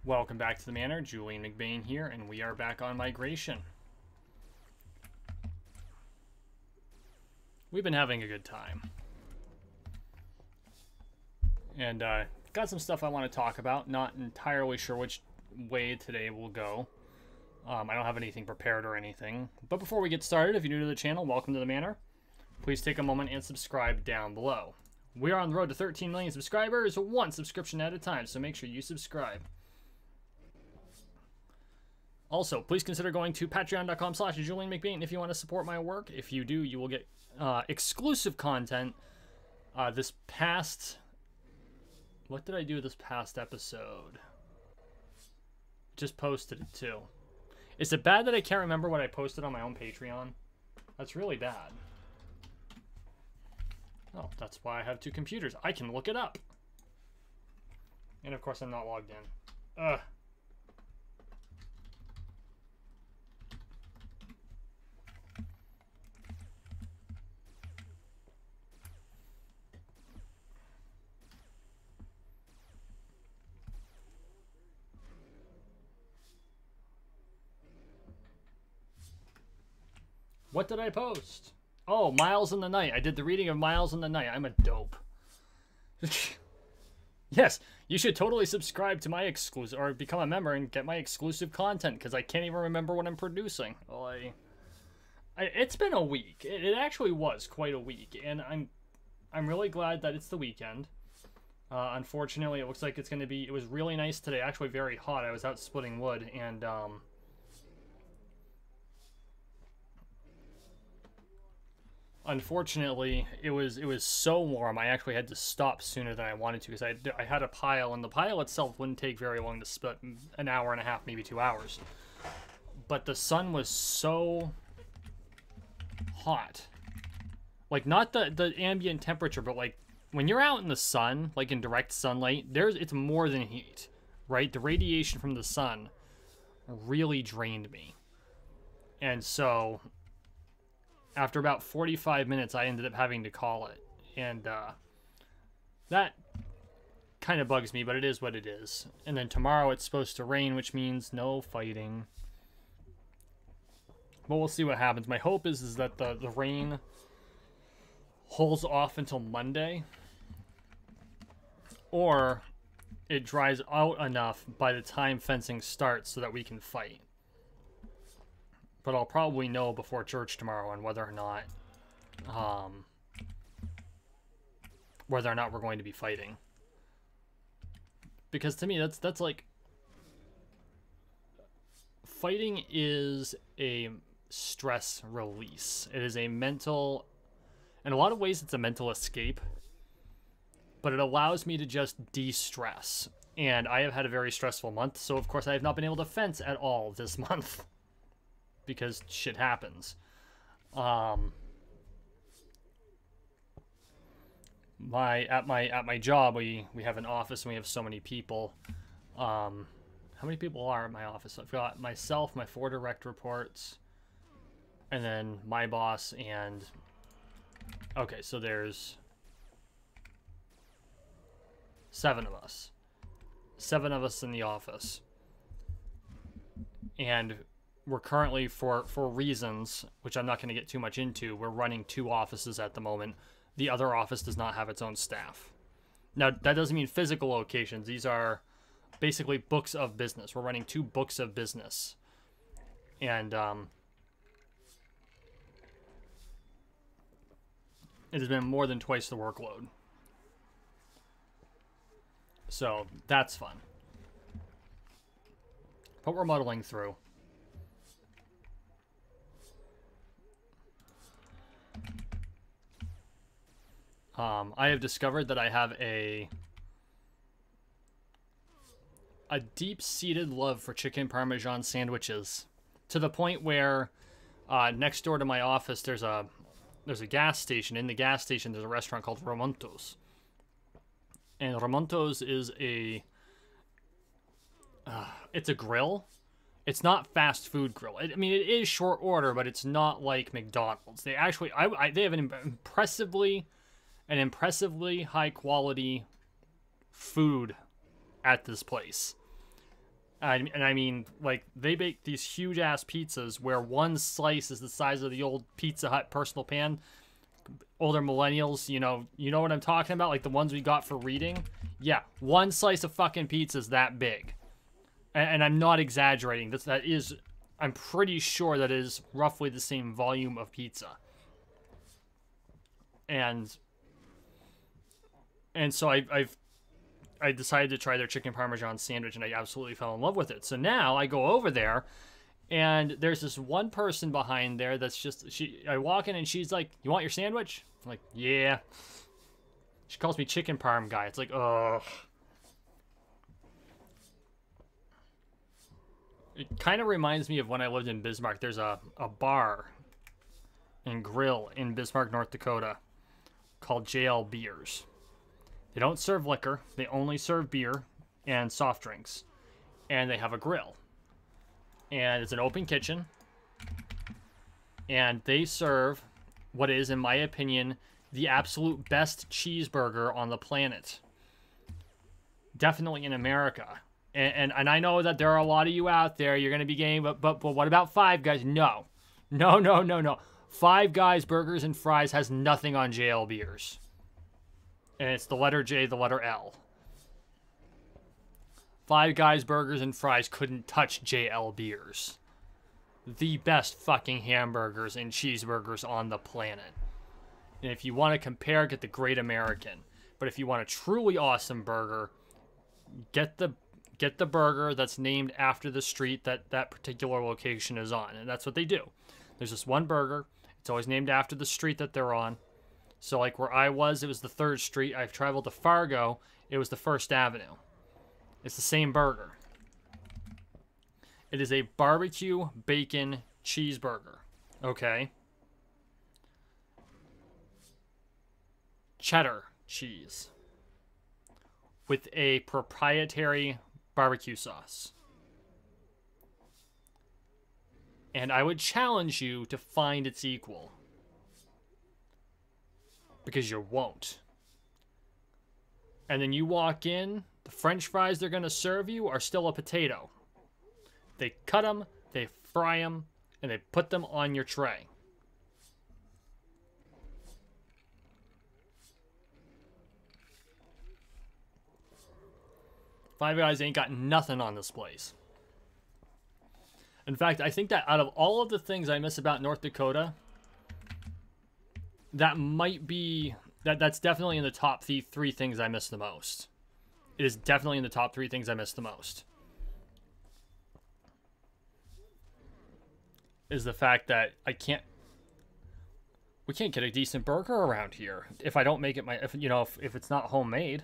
Welcome back to the Manor. Julian McBain here, and we are back on migration. We've been having a good time. And got some stuff I want to talk about. Not entirely sure which way today will go. I don't have anything prepared or anything. But before we get started, if you're new to the channel, welcome to the Manor. Please take a moment and subscribe down below. We are on the road to 13 million subscribers, one subscription at a time, so make sure you subscribe. Also, please consider going to patreon.com/JulianMcBain if you want to support my work. If you do, you will get exclusive content. This past... What did I do this past episode? Just posted it too. Is it bad that I can't remember what I posted on my own Patreon? That's really bad. Oh, that's why I have two computers. I can look it up. And of course I'm not logged in. Ugh. What did I post? Oh, Miles in the Night. I did the reading of Miles in the Night. I'm a dope. Yes, you should totally subscribe to my exclusive, or become a member and get my exclusive content, because I can't even remember what I'm producing. Well, it's been a week. It actually was quite a week, and I'm really glad that it's the weekend. Unfortunately, it looks like it's going to be... It was really nice today. Actually, very hot. I was out splitting wood, and unfortunately, it was so warm, I actually had to stop sooner than I wanted to, because I had a pile, and the pile itself wouldn't take very long to split, an hour and a half, maybe 2 hours. But the sun was so hot. Like, not the ambient temperature, but like, when you're out in the sun, like in direct sunlight, it's more than heat, right? The radiation from the sun really drained me. And so... after about 45 minutes, I ended up having to call it. And that kind of bugs me, but it is what it is. And then tomorrow it's supposed to rain, which means no fighting. But we'll see what happens. My hope is that the rain holds off until Monday. Or it dries out enough by the time fencing starts so that we can fight. But I'll probably know before church tomorrow on whether or not we're going to be fighting. Because to me, that's like... Fighting is a stress release. It is a mental... In a lot of ways, it's a mental escape. But it allows me to just de-stress. And I have had a very stressful month, so of course I have not been able to fence at all this month. Because shit happens. At my job, we have an office and we have so many people. How many people are in my office? I've got myself, my 4 direct reports, and then my boss, and okay, so there's 7 of us. 7 of us in the office. And we're currently, for reasons, which I'm not going to get too much into, we're running 2 offices at the moment. The other office does not have its own staff. Now, that doesn't mean physical locations. These are basically books of business. We're running 2 books of business. And it has been more than twice the workload. So, that's fun. But we're muddling through. I have discovered that I have a deep-seated love for chicken parmesan sandwiches, to the point where next door to my office there's a gas station. In the gas station there's a restaurant called Ramontos, and Ramontos is it's a grill. It's not fast food grill. I mean, it is short order, but it's not like McDonald's. They actually they have an impressively high quality food at this place. And I mean, like, they bake these huge-ass pizzas where one slice is the size of the old Pizza Hut personal pan. Older millennials, you know what I'm talking about? Like the ones we got for reading? Yeah, one slice of fucking pizza is that big. And I'm not exaggerating. I'm pretty sure that is roughly the same volume of pizza. And so I decided to try their chicken parmesan sandwich, and I absolutely fell in love with it. So now I go over there, and there's this one person behind there that's just, I walk in, and she's like, "You want your sandwich?" I'm like, "Yeah." She calls me chicken parm guy. It's like, ugh. It kind of reminds me of when I lived in Bismarck. There's a bar and grill in Bismarck, North Dakota called JL Beers. They don't serve liquor. They only serve beer and soft drinks. And they have a grill. And it's an open kitchen. And they serve what is, in my opinion, the absolute best cheeseburger on the planet. Definitely in America. And I know that there are a lot of you out there. You're going to be getting, but what about Five Guys? No. No. Five Guys Burgers and Fries has nothing on JL Beers. And it's the letter J, the letter L. Five Guys Burgers and Fries couldn't touch JL Beers. The best fucking hamburgers and cheeseburgers on the planet. And if you want to compare, get the Great American. But if you want a truly awesome burger, get the burger that's named after the street that particular location is on. And that's what they do. There's this one burger. It's always named after the street that they're on. So like where I was, it was the 3rd Street. I've traveled to Fargo. It was the 1st Avenue. It's the same burger. It is a barbecue bacon cheeseburger. Okay? Cheddar cheese. With a proprietary barbecue sauce. And I would challenge you to find its equal. Because you won't. And then you walk in, the French fries they're going to serve you are still a potato. They cut them, they fry them, and they put them on your tray. Five Guys ain't got nothing on this place. In fact, I think that out of all of the things I miss about North Dakota, that might be, that's definitely in the top 3 things I miss the most. It is definitely in the top 3 things I miss the most. Is the fact that we can't get a decent burger around here if I don't make it if it's not homemade.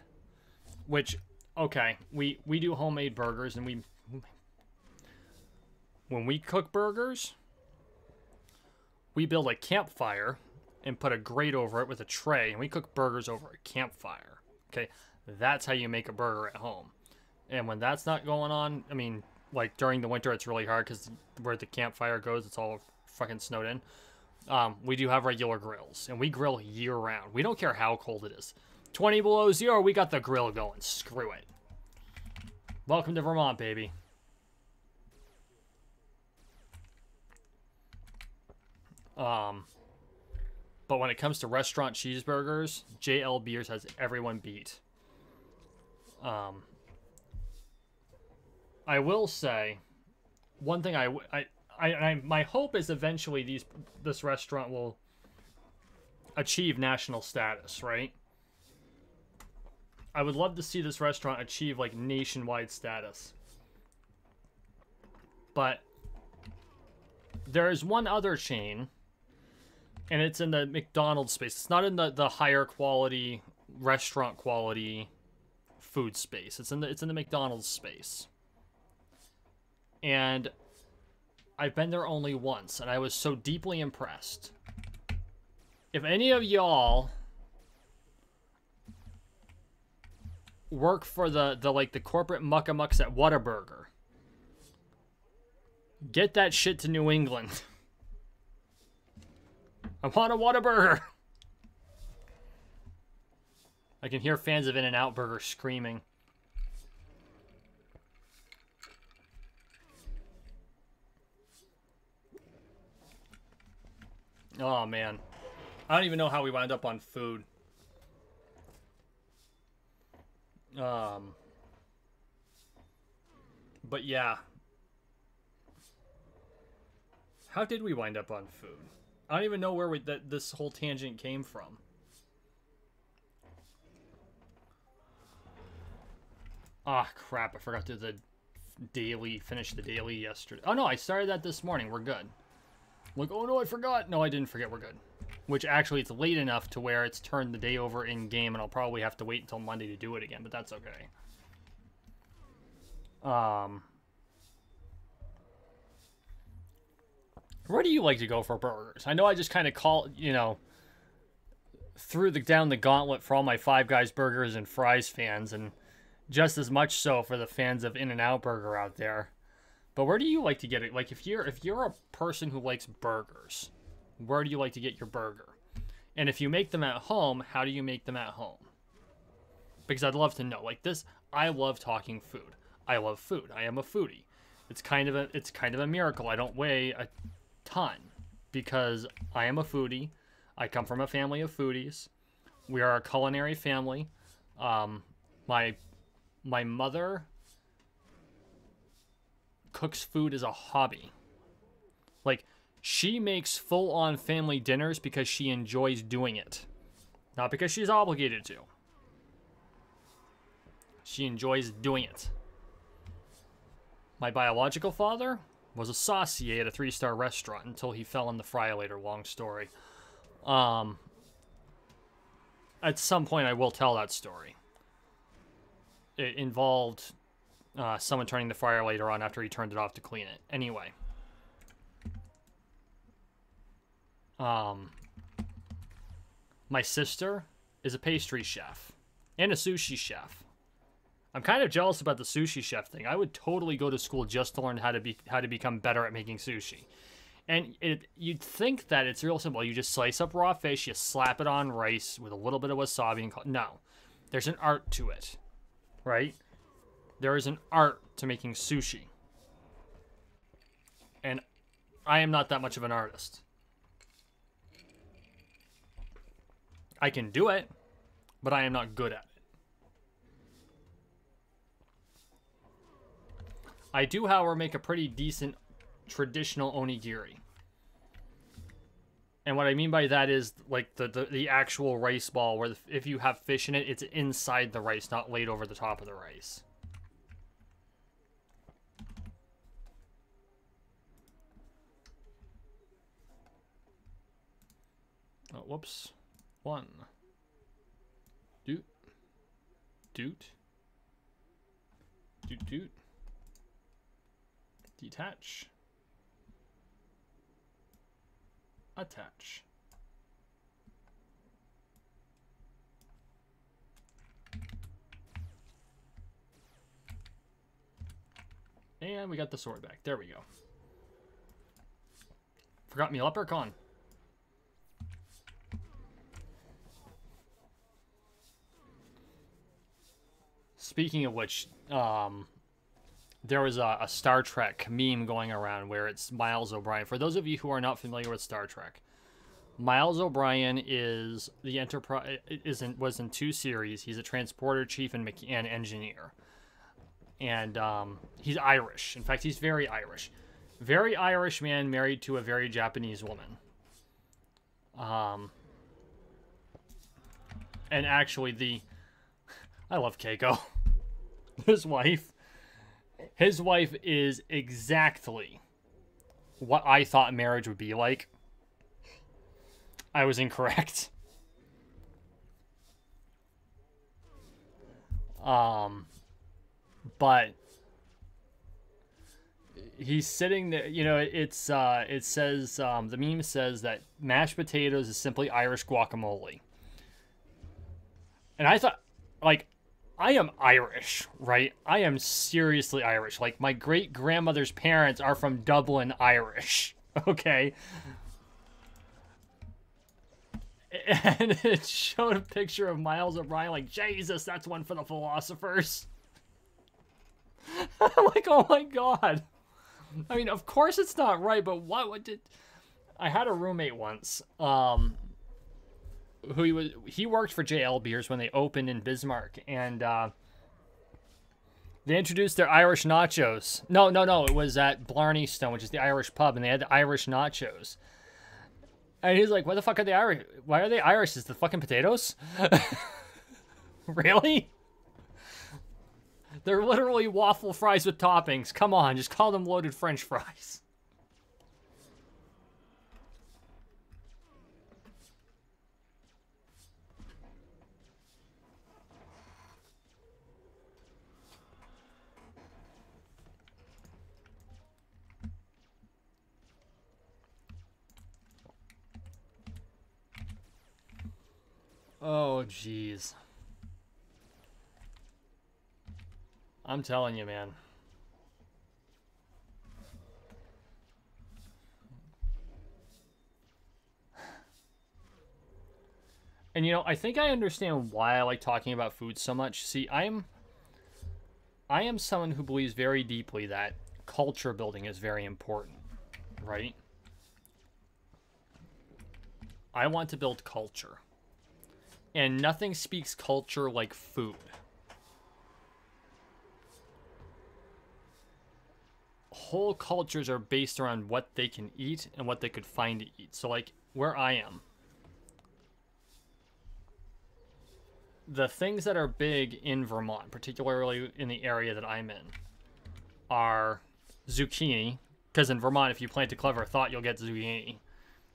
Which, okay, we do homemade burgers, and when we cook burgers, we build a campfire and put a grate over it with a tray, and we cook burgers over a campfire. Okay, that's how you make a burger at home. And when that's not going on, I mean, like during the winter, it's really hard because where the campfire goes, it's all fucking snowed in. We do have regular grills, and we grill year round. We don't care how cold it is. 20 below zero, we got the grill going. Screw it. Welcome to Vermont, baby. But when it comes to restaurant cheeseburgers, JL Beers has everyone beat. I will say, one thing my hope is eventually this restaurant will achieve national status, right? I would love to see this restaurant achieve like nationwide status. But there is one other chain, and it's in the McDonald's space. It's not in the higher quality, restaurant quality food space. It's in the McDonald's space. And I've been there only once, and I was so deeply impressed. If any of y'all work for the corporate muckamucks at Whataburger, get that shit to New England. I want a Whataburger. I can hear fans of In-N-Out Burger screaming. Oh, man. I don't even know how we wound up on food. But yeah. How did we wind up on food? I don't even know where this whole tangent came from. Ah, crap. I forgot to finish the daily yesterday. Oh, no, I started that this morning. We're good. Like, oh, no, I forgot. No, I didn't forget. We're good. Which, actually, it's late enough to where it's turned the day over in-game, and I'll probably have to wait until Monday to do it again, but that's okay. Where do you like to go for burgers? I know I just kind of threw down the gauntlet for all my Five Guys Burgers and Fries fans, and just as much so for the fans of In-N-Out Burger out there. But where do you like to get it? Like, if you're a person who likes burgers, where do you like to get your burger? And if you make them at home, how do you make them at home? Because I'd love to know. Like this, I love talking food. I love food. I am a foodie. It's kind of a miracle I don't weigh a ton because I am a foodie. I come from a family of foodies. We are a culinary family. My mother cooks food as a hobby. Like, she makes full-on family dinners because she enjoys doing it. Not because she's obligated to. She enjoys doing it. My biological father was a saucier at a 3-star restaurant until he fell in the fryer later. Long story. At some point, I will tell that story. It involved someone turning the fryer later on after he turned it off to clean it. Anyway. My sister is a pastry chef and a sushi chef. I'm kind of jealous about the sushi chef thing. I would totally go to school just to learn how to become better at making sushi. And you'd think that it's real simple. You just slice up raw fish, you slap it on rice with a little bit of wasabi. No, there's an art to it, right? There is an art to making sushi. And I am not that much of an artist. I can do it, but I am not good at it. I do, however, make a pretty decent traditional onigiri. And what I mean by that is like the actual rice ball where if you have fish in it, it's inside the rice, not laid over the top of the rice. Oh, whoops. One. Doot. Doot. Doot doot. Detach. Attach. And we got the sword back. There we go. Forgot me leprechaun. Speaking of which, there was a Star Trek meme going around where it's Miles O'Brien. For those of you who are not familiar with Star Trek, Miles O'Brien is the Enterprise. Was in 2 series. He's a transporter chief and engineer, and he's Irish. In fact, he's very Irish. Very Irish man married to a very Japanese woman. And actually, I love Keiko. His wife is exactly what I thought marriage would be like. I was incorrect. But he's sitting there, it says, the meme says that mashed potatoes is simply Irish guacamole. And I thought, like, I am Irish, right? I am seriously Irish. Like, my great-grandmother's parents are from Dublin, Irish, okay? And it showed a picture of Miles O'Brien, like, Jesus, that's one for the philosophers. I'm like, oh my god. I mean, of course it's not right, but what did... I had a roommate once. He worked for JL Beers when they opened in Bismarck, and they introduced their Irish nachos. No. It was at Blarney Stone, which is the Irish pub, and they had the Irish nachos. And he's like, "What the fuck are they Irish? Why are they Irish? Is the fucking potatoes?" Really? They're literally waffle fries with toppings. Come on, just call them loaded French fries. Oh, jeez. I'm telling you, man. And, you know, I think I understand why I like talking about food so much. See, I am someone who believes very deeply that culture building is very important, right? I want to build culture. And nothing speaks culture like food. Whole cultures are based around what they can eat and what they could find to eat. So, like, where I am, the things that are big in Vermont, particularly in the area that I'm in, are zucchini. Because in Vermont, if you plant a clever thought, you'll get zucchini.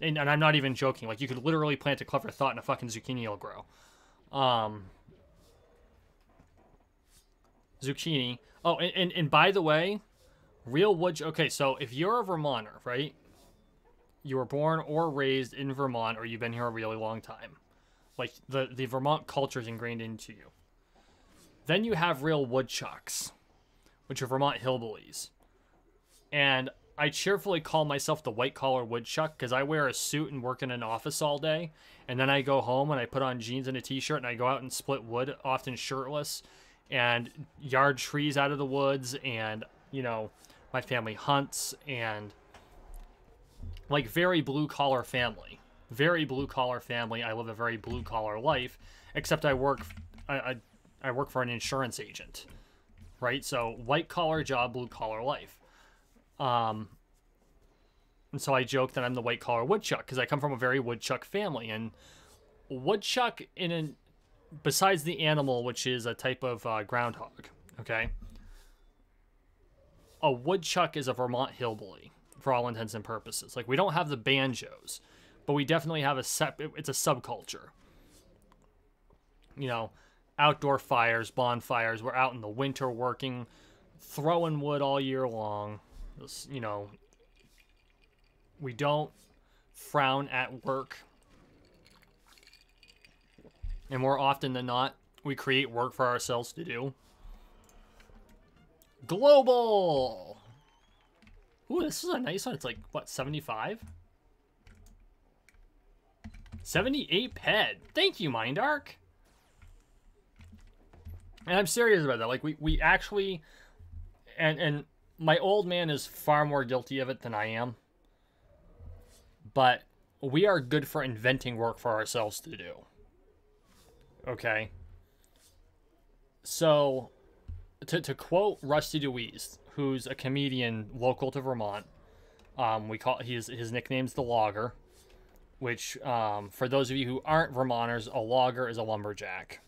And I'm not even joking. Like, you could literally plant a clever thought and a fucking zucchini will grow. Zucchini. Oh, and by the way, real wood... Okay, so if you're a Vermonter, right? You were born or raised in Vermont, or you've been here a really long time. Like, the Vermont culture is ingrained into you. Then you have real woodchucks, which are Vermont hillbillies. And I cheerfully call myself the white-collar woodchuck because I wear a suit and work in an office all day. And then I go home and I put on jeans and a t-shirt and I go out and split wood, often shirtless, and yard trees out of the woods. And, you know, my family hunts and, like, very blue-collar family. Very blue-collar family. I live a very blue-collar life, except I work for an insurance agent, right? So white-collar job, blue-collar life. And so I joke that I'm the white-collar woodchuck because I come from a very woodchuck family. And woodchuck, besides the animal, which is a type of groundhog, okay? A woodchuck is a Vermont hillbilly for all intents and purposes. Like, we don't have the banjos, but we definitely have it's a subculture. You know, outdoor fires, bonfires. We're out in the winter working, throwing wood all year long. You know, we don't frown at work. And more often than not, we create work for ourselves to do. Global! Ooh, this is a nice one. It's like, what, 75? 78 ped. Thank you, Mindark. And I'm serious about that. Like, we actually... And my old man is far more guilty of it than I am. But we are good for inventing work for ourselves to do. Okay? So, to quote Rusty DeWeese, who's a comedian local to Vermont, his nickname's the Logger, which, for those of you who aren't Vermonters, a logger is a lumberjack.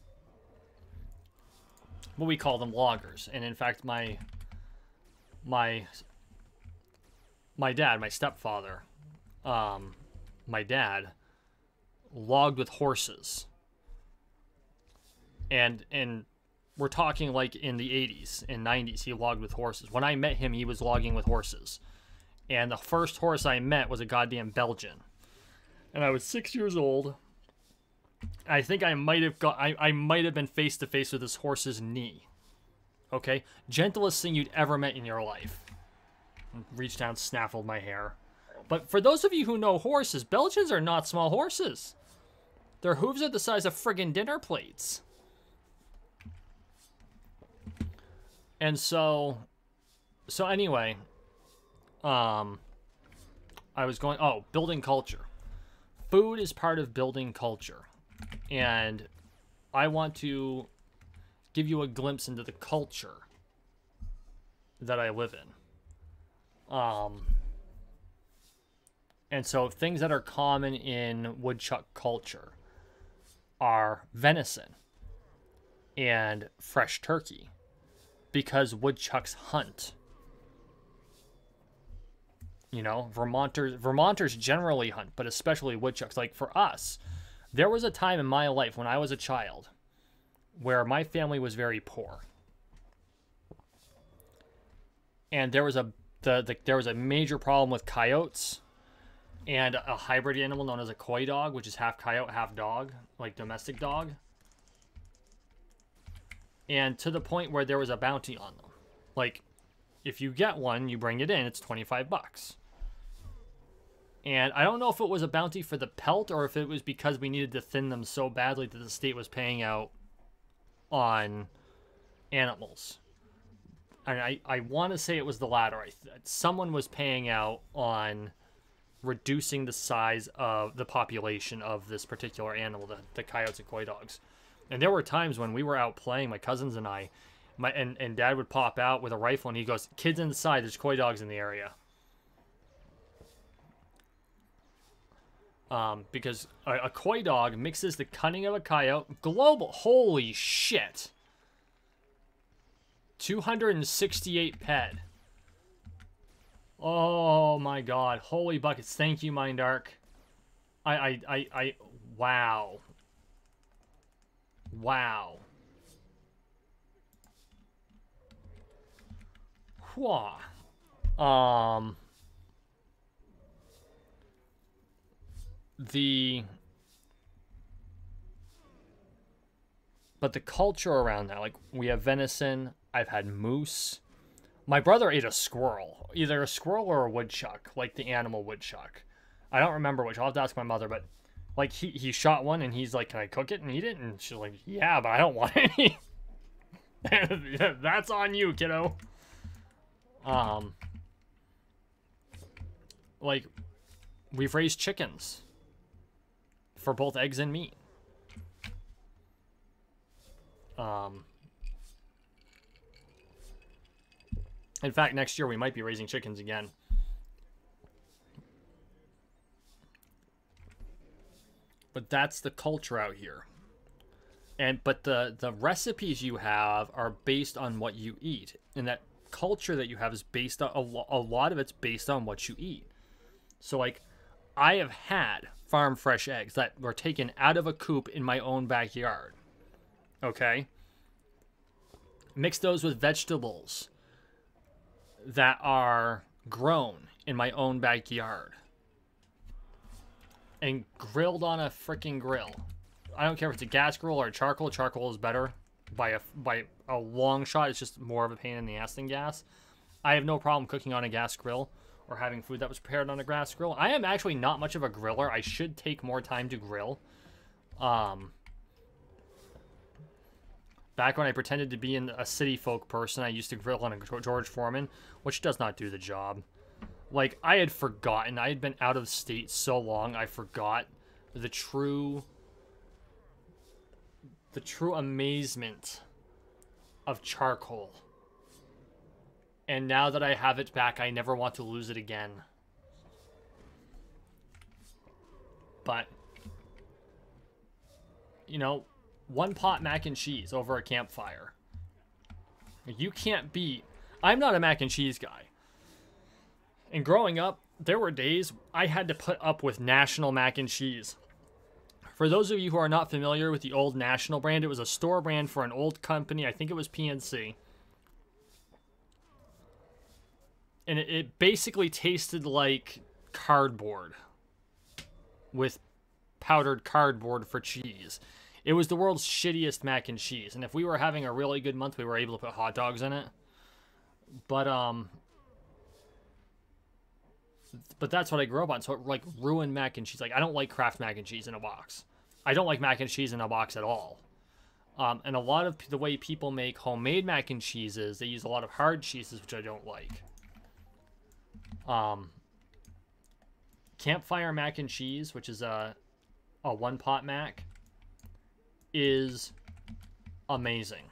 But we call them loggers. And in fact, my dad, my stepfather, my dad logged with horses. And we're talking like in the 80s and 90s, he logged with horses. When I met him, he was logging with horses. And the first horse I met was a goddamn Belgian. And I was 6 years old. I think I might have been face to face with this horse's knee. Okay? Gentlest thing you'd ever met in your life. Reached down, snaffled my hair. But for those of you who know horses, Belgians are not small horses. Their hooves are the size of friggin' dinner plates. And so anyway, I I was going, oh, building culture. Food is part of building culture. And I want to give you a glimpse into the culture that I live in. And so things that are common in woodchuck culture are venison and fresh turkey, because woodchucks hunt. You know, Vermonters generally hunt, but especially woodchucks. Like for us, there was a time in my life when I was a child where my family was very poor. And there was a major problem with coyotes and a hybrid animal known as a coy dog, which is half coyote, half dog, like domestic dog. And to the point where there was a bounty on them. Like, if you get one, you bring it in, it's $25. And I don't know if it was a bounty for the pelt or if it was because we needed to thin them so badly that the state was paying out on animals. And I want to say it was the latter. Someone was paying out on reducing the size of the population of this particular animal, the coyotes and coy dogs. And there were times when we were out playing, my cousins and I, and Dad would pop out with a rifle and he goes, "Kids inside, there's coy dogs in the area." Because a coy dog mixes the cunning of a coyote. Global, holy shit. 268 ped. Oh my god. Holy buckets. Thank you, Mindark. Wow. Wow. Whew. But the culture around that, like, we have venison, I've had moose. My brother ate a squirrel, either a squirrel or a woodchuck, like the animal woodchuck. I don't remember which, I'll have to ask my mother, but like he shot one and he's like, "Can I cook it and eat it?" And she's like, "Yeah, but I don't want any." That's on you, kiddo. Like, we've raised chickens for both eggs and meat. In fact, next year we might be raising chickens again. But that's the culture out here. But the recipes you have are based on what you eat. And that culture that you have is based on, a lot of it's based on what you eat. So, like, I have had farm fresh eggs that were taken out of a coop in my own backyard. Okay? Mix those with vegetables that are grown in my own backyard. And grilled on a freaking grill. I don't care if it's a gas grill or a charcoal. Charcoal is better by a long shot. It's just more of a pain in the ass than gas. I have no problem cooking on a gas grill or having food that was prepared on a gas grill. I am actually not much of a griller. I should take more time to grill. Back when I pretended to be a city folk person, I used to grill on a George Foreman, which does not do the job. Like, I had forgotten. I had been out of state so long, I forgot the true amazement of charcoal. And now that I have it back, I never want to lose it again. But, you know, one pot mac and cheese over a campfire. You can't beat... I'm not a mac and cheese guy. And growing up, there were days I had to put up with National mac and cheese. For those of you who are not familiar with the old National brand, it was a store brand for an old company. I think it was PNC. And it basically tasted like cardboard with powdered cardboard for cheese. It was the world's shittiest mac and cheese. And if we were having a really good month, we were able to put hot dogs in it. But that's what I grew up on. So it, like, ruined mac and cheese. Like, I don't like Kraft mac and cheese in a box. I don't like mac and cheese in a box at all. And a lot of the way people make homemade mac and cheeses, they use a lot of hard cheeses, which I don't like. Campfire mac and cheese, which is a one-pot mac, is amazing.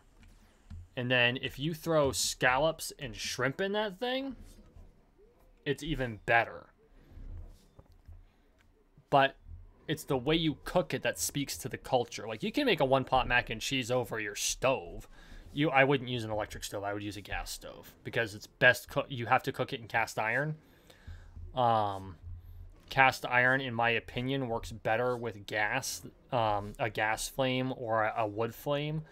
And then if you throw scallops and shrimp in that thing, it's even better. But it's the way you cook it that speaks to the culture. Like, you can make a one-pot mac and cheese over your stove. I wouldn't use an electric stove. I would use a gas stove because it's best you have to cook it in cast iron. Cast iron, in my opinion, works better with gas, a gas flame or a wood flame,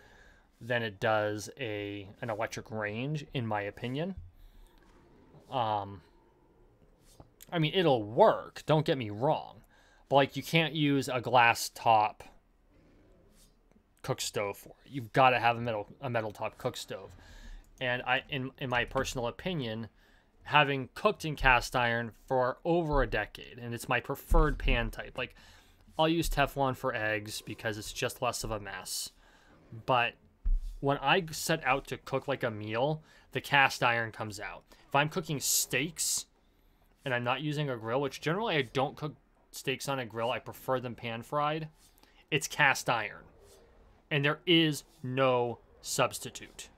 than it does an electric range, in my opinion. I mean, it'll work, don't get me wrong, but like, you can't use a glass top cook stove for it. You've got to have a metal top cook stove. And in my personal opinion, having cooked in cast iron for over a decade, and it's my preferred pan type. Like, I'll use Teflon for eggs because it's just less of a mess. But when I set out to cook like a meal, the cast iron comes out. If I'm cooking steaks and I'm not using a grill, which generally I don't cook steaks on a grill, I prefer them pan fried, it's cast iron. And there is no substitute.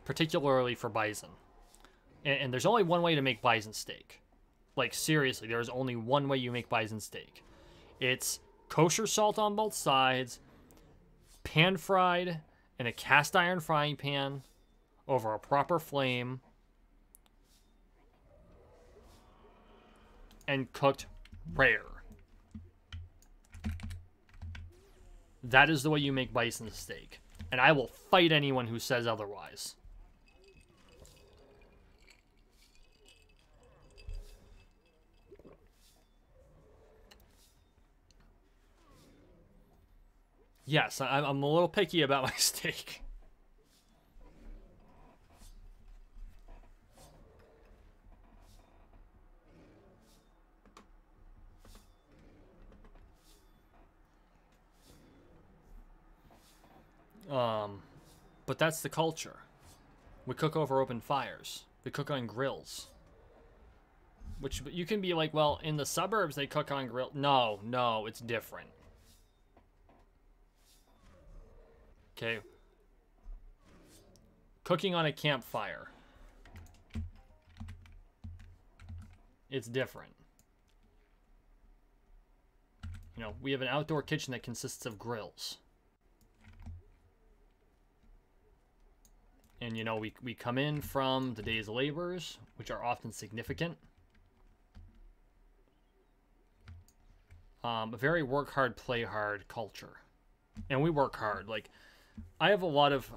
Particularly for bison. And there's only one way to make bison steak. Like, seriously, there's only one way you make bison steak. It's kosher salt on both sides, pan fried in a cast iron frying pan over a proper flame, and cooked rare. That is the way you make bison steak. And I will fight anyone who says otherwise. Yes, I'm a little picky about my steak. But that's the culture. We cook over open fires. We cook on grills. Which you can be like, well, in the suburbs they cook on grill. No, it's different. Okay. Cooking on a campfire. It's different. You know, we have an outdoor kitchen that consists of grills. And, you know, we come in from the day's labors, which are often significant. A very work hard, play hard culture. And we work hard. Like, I have a lot of,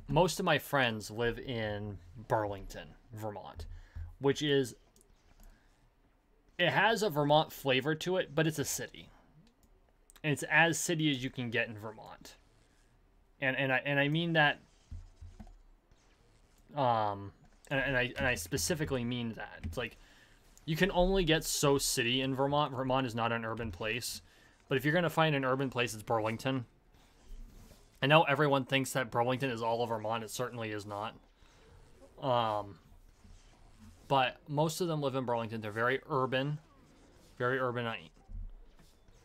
most of my friends live in Burlington, Vermont, which is, it has a Vermont flavor to it, but it's a city. And it's as city as you can get in Vermont. And I mean that, and I specifically mean that. It's like, you can only get so city in Vermont. Vermont is not an urban place. But if you're going to find an urban place, it's Burlington. I know everyone thinks that Burlington is all of Vermont. It certainly is not. But most of them live in Burlington. They're very urban. Very urbanite.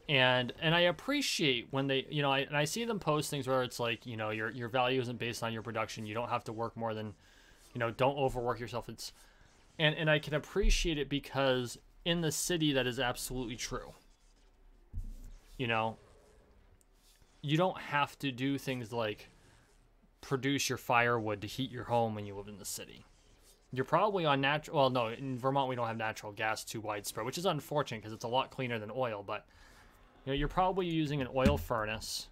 And I appreciate when they, you know, I see them post things where it's like, you know, your value isn't based on your production. You don't have to work more than, you know, don't overwork yourself. It's, and I can appreciate it because in the city that is absolutely true. You know, you don't have to do things like produce your firewood to heat your home when you live in the city. You're probably on natural, well, no, in Vermont we don't have natural gas too widespread, which is unfortunate because it's a lot cleaner than oil, but you know, you're probably using an oil furnace,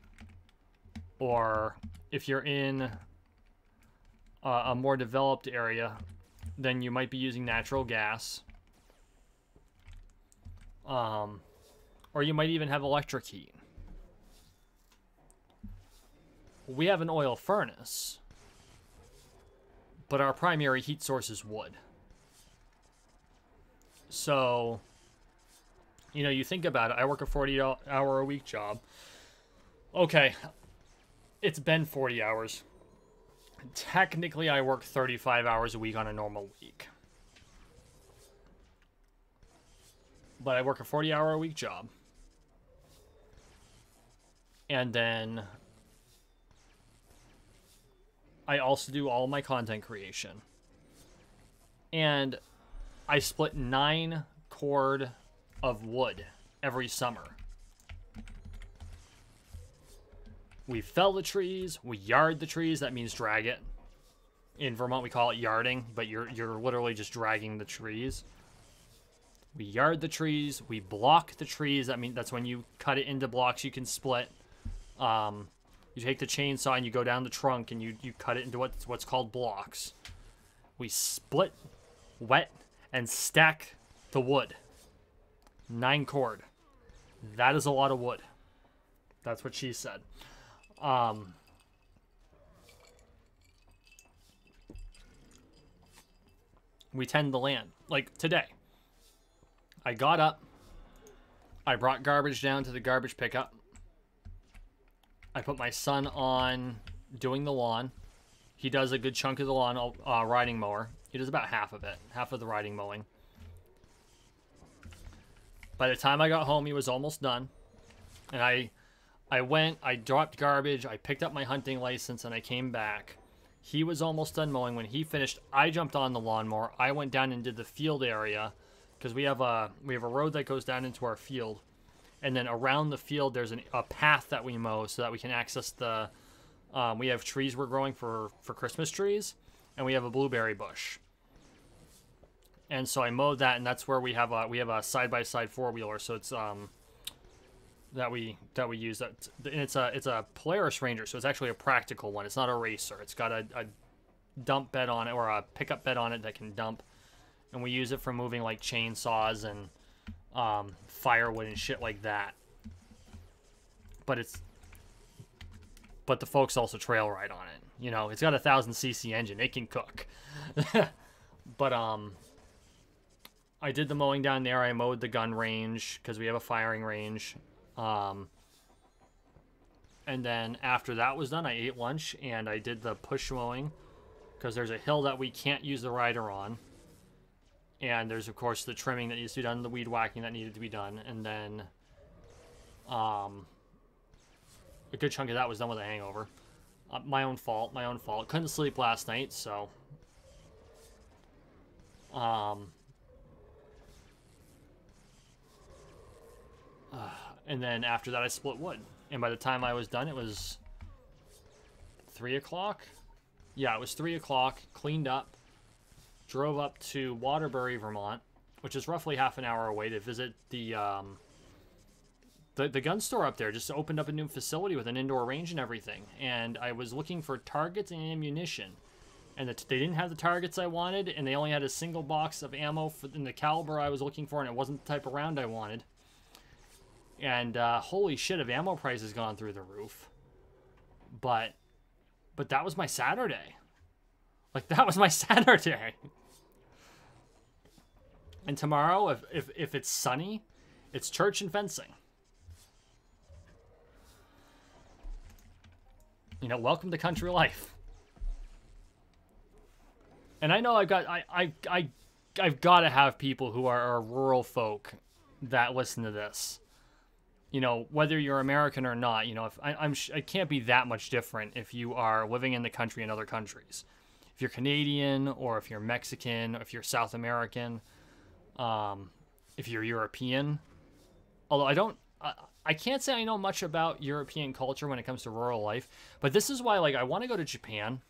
or if you're in a more developed area, then you might be using natural gas. Or you might even have electric heat. We have an oil furnace, but our primary heat source is wood. So, you know, you think about it. I work a 40-hour-a-week job. Okay, it's been 40 hours. Technically, I work 35 hours a week on a normal week. But I work a 40-hour-a-week job. And then I also do all my content creation. And I split 9 cord of wood every summer. We fell the trees, we yard the trees, that means drag it. In Vermont we call it yarding, but you're literally just dragging the trees. We yard the trees, we block the trees, that's when you cut it into blocks you can split. You take the chainsaw and you go down the trunk and you cut it into what's called blocks. We split, wet, and stack the wood. 9 cord. That is a lot of wood. That's what she said. We tend the land. Like today, I got up, I brought garbage down to the garbage pickup. I put my son on doing the lawn. He does a good chunk of the lawn, riding mower. He does about half of it, half of the riding mowing. By the time I got home, he was almost done. And I went, I dropped garbage, I picked up my hunting license, and I came back. He was almost done mowing. When he finished, I jumped on the lawnmower. I went down and did the field area, because we have a road that goes down into our field. And then around the field, there's a path that we mow so that we can access the... we have trees we're growing for Christmas trees, and we have a blueberry bush. And so I mowed that, and that's where we have a side-by-side four-wheeler. So it's that we use that, and it's a Polaris Ranger, so it's actually a practical one. It's not a racer. It's got a dump bed on it, or a pickup bed on it that can dump, and we use it for moving like chainsaws and firewood and shit like that. But the folks also trail ride on it. You know, it's got a 1000cc engine. It can cook. But I did the mowing down there. I mowed the gun range because we have a firing range. And then after that was done, I ate lunch and I did the push mowing because there's a hill that we can't use the rider on. And there's, of course, the trimming that needs to be done, the weed whacking that needed to be done. And then a good chunk of that was done with a hangover. My own fault. Couldn't sleep last night, so... and then after that, I split wood. And by the time I was done, it was 3 o'clock? Yeah, it was 3 o'clock, cleaned up, drove up to Waterbury, Vermont, which is roughly half an hour away, to visit the gun store up there. Just opened up a new facility with an indoor range and everything. And I was looking for targets and ammunition. And they didn't have the targets I wanted, and they only had a single box of ammo in the caliber I was looking for, and it wasn't the type of round I wanted. And holy shit, have ammo prices gone through the roof. But that was my Saturday. Like, that was my Saturday. And tomorrow, if it's sunny, it's church and fencing. You know, welcome to country life. And I know I've got to have people who are rural folk that listen to this. You know, whether you're American or not, you know, if it can't be that much different if you are living in the country in other countries. If you're Canadian, or if you're Mexican, or if you're South American, if you're European. Although I can't say I know much about European culture when it comes to rural life, but this is why, like, I want to go to Japan.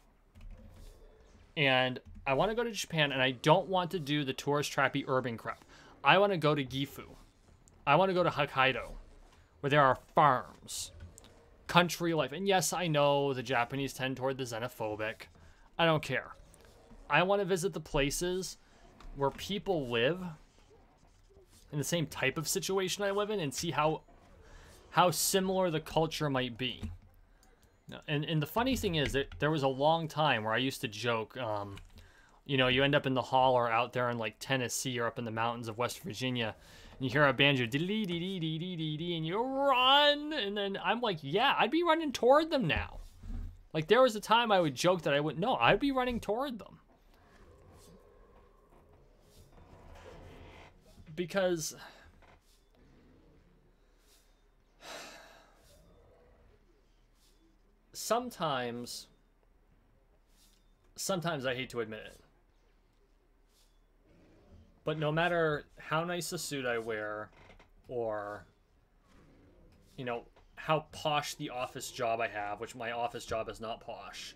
And I want to go to Japan, and I don't want to do the tourist trappy urban crap. I want to go to Gifu. I want to go to Hokkaido, where there are farms, country life. And yes, I know the Japanese tend toward the xenophobic. I don't care. I want to visit the places where people live in the same type of situation I live in, and see how similar the culture might be. And the funny thing is that there was a long time where I used to joke, you know, you end up in the holler out there in like Tennessee or up in the mountains of West Virginia, and you hear a banjo, and you run, and then I'm like, yeah, I'd be running toward them now. Like, there was a time I would joke that I wouldn't. No, I'd be running toward them. Because sometimes I hate to admit it, but no matter how nice a suit I wear, or, you know, how posh the office job I have, which my office job is not posh.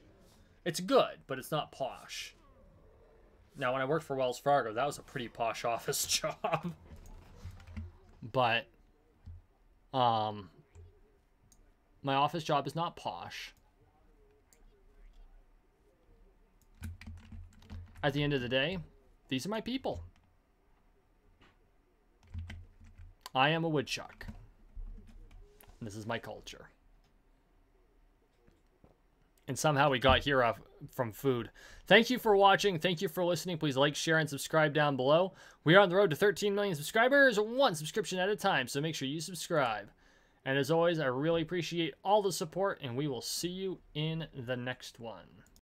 It's good, but it's not posh. Now, when I worked for Wells Fargo, that was a pretty posh office job. But, my office job is not posh. At the end of the day, these are my people. I am a woodchuck. This is my culture. And somehow we got here from food. Thank you for watching. Thank you for listening. Please like, share, and subscribe down below. We are on the road to 13 million subscribers, one subscription at a time, so make sure you subscribe. And as always, I really appreciate all the support, and we will see you in the next one.